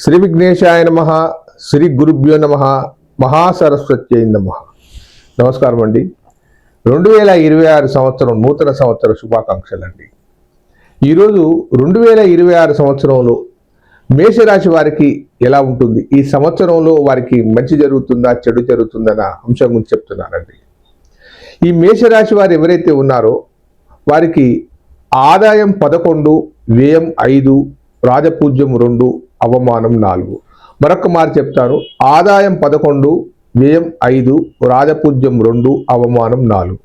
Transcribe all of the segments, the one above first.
శ్రీ విఘ్నేశాయ నమః, శ్రీ గురుభ్యో నమః, మహాసరస్వత్యై నమః. నమస్కారం అండి. 2026 సంవత్సరం నూతన సంవత్సర శుభాకాంక్షలు అండి. ఈరోజు 2026 సంవత్సరంలో మేషరాశి వారికి ఎలా ఉంటుంది, ఈ సంవత్సరంలో వారికి మంచి జరుగుతుందా చెడు జరుగుతుందన్న అంశం గురించి చెప్తున్నానండి. ఈ మేషరాశి వారు ఎవరైతే ఉన్నారో వారికి ఆదాయం 11, వ్యయం 5, రాజపూజ్యం 2, అవమానం 4. మరొక మాట చెప్తాను, ఆదాయం 11, వ్యయం 5, రాజపూజ్యం 2, అవమానం 4.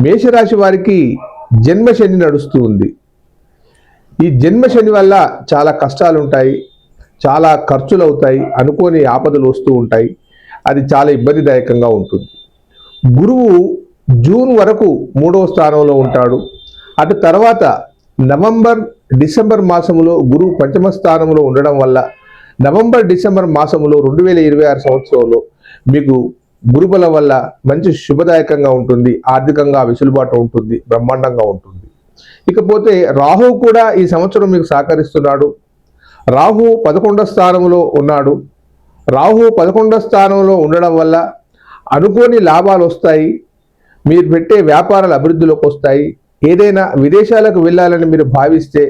మేషరాశి వారికి జన్మశని నడుస్తూ ఉంది. ఈ జన్మశని వల్ల చాలా కష్టాలు ఉంటాయి, చాలా ఖర్చులు అవుతాయి, అనుకోని ఆపదలు వస్తూ ఉంటాయి. అది చాలా ఇబ్బందిదాయకంగా ఉంటుంది. గురువు జూన్ వరకు 3వ స్థానంలో ఉంటాడు. అటు తర్వాత నవంబర్, డిసెంబర్ మాసంలో గురువు పంచమ స్థానంలో ఉండడం వల్ల నవంబర్, డిసెంబర్ మాసంలో 2026 సంవత్సరంలో మీకు గురుబలం వల్ల మంచి శుభదాయకంగా ఉంటుంది, ఆర్థికంగా వెసులుబాటు ఉంటుంది, బ్రహ్మాండంగా ఉంటుంది. ఇకపోతే రాహు కూడా ఈ సంవత్సరం మీకు సహకరిస్తున్నాడు. రాహు 11వ స్థానంలో ఉన్నాడు. రాహు 11వ స్థానంలో ఉండడం వల్ల అనుకోని లాభాలు వస్తాయి, మీరు పెట్టే వ్యాపారాలు అభివృద్ధిలోకి వస్తాయి. ఏదైనా విదేశాలకు వెళ్ళాలని మీరు భావిస్తే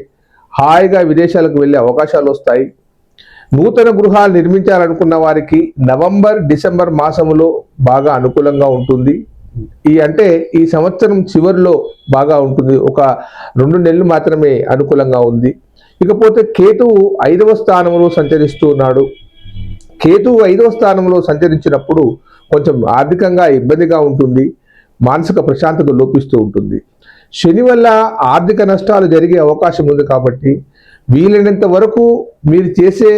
హాయిగా విదేశాలకు వెళ్ళే అవకాశాలు వస్తాయి. నూతన గృహాలు నిర్మించాలనుకున్న వారికి నవంబర్, డిసెంబర్ మాసంలో బాగా అనుకూలంగా ఉంటుంది. ఈ సంవత్సరం చివరిలో బాగా ఉంటుంది, ఒక 2 నెలలు మాత్రమే అనుకూలంగా ఉంది. ఇకపోతే కేతువు 5వ స్థానంలో సంచరిస్తూ ఉన్నాడు. కేతువు 5వ స్థానంలో సంచరించినప్పుడు కొంచెం ఆర్థికంగా ఇబ్బందిగా ఉంటుంది, మానసిక ప్రశాంతత లోపిస్తూ ఉంటుంది. శని వల్ల ఆర్థిక నష్టాలు జరిగే అవకాశం ఉంది. కాబట్టి వీలైనంత వరకు మీరు చేసే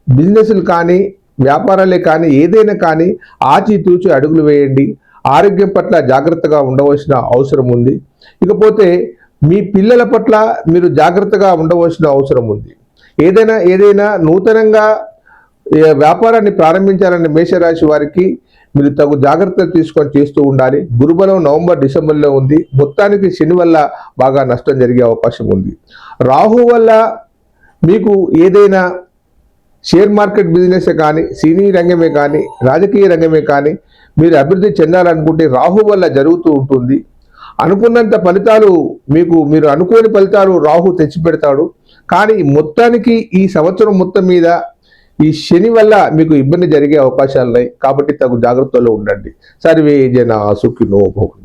బిజినెస్లు కానీ, వ్యాపారాలే కానీ, ఏదైనా కానీ ఆచితూచి అడుగులు వేయండి. ఆరోగ్యం పట్ల జాగ్రత్తగా ఉండవలసిన అవసరం ఉంది. ఇకపోతే మీ పిల్లల పట్ల మీరు జాగ్రత్తగా ఉండవలసిన అవసరం ఉంది. ఏదైనా నూతనంగా వ్యాపారాన్ని ప్రారంభించాలనే మేషరాశి వారికి మీరు తగు జాగ్రత్తలు తీసుకొని చేస్తూ ఉండాలి. గురుబలం నవంబర్, డిసెంబర్లో ఉంది. మొత్తానికి శని వల్ల బాగా నష్టం జరిగే అవకాశం ఉంది. రాహు వల్ల మీకు ఏదైనా షేర్ మార్కెట్ బిజినెస్ కానీ, సినీ రంగమే కానీ, రాజకీయ రంగమే కానీ మీరు అభివృద్ధి చెందాలనుకుంటే రాహు వల్ల జరుగుతూ ఉంటుంది. అనుకున్నంత ఫలితాలు మీరు అనుకోని ఫలితాలు రాహు తెచ్చిపెడతాడు. కానీ మొత్తానికి ఈ సంవత్సరం మొత్తం మీద ఈ శని వల్ల మీకు ఇబ్బంది జరిగే అవకాశాలు ఉన్నాయి. కాబట్టి తగు జాగ్రత్తలో ఉండండి. సర్వే జనా సుఖినో భవంతు.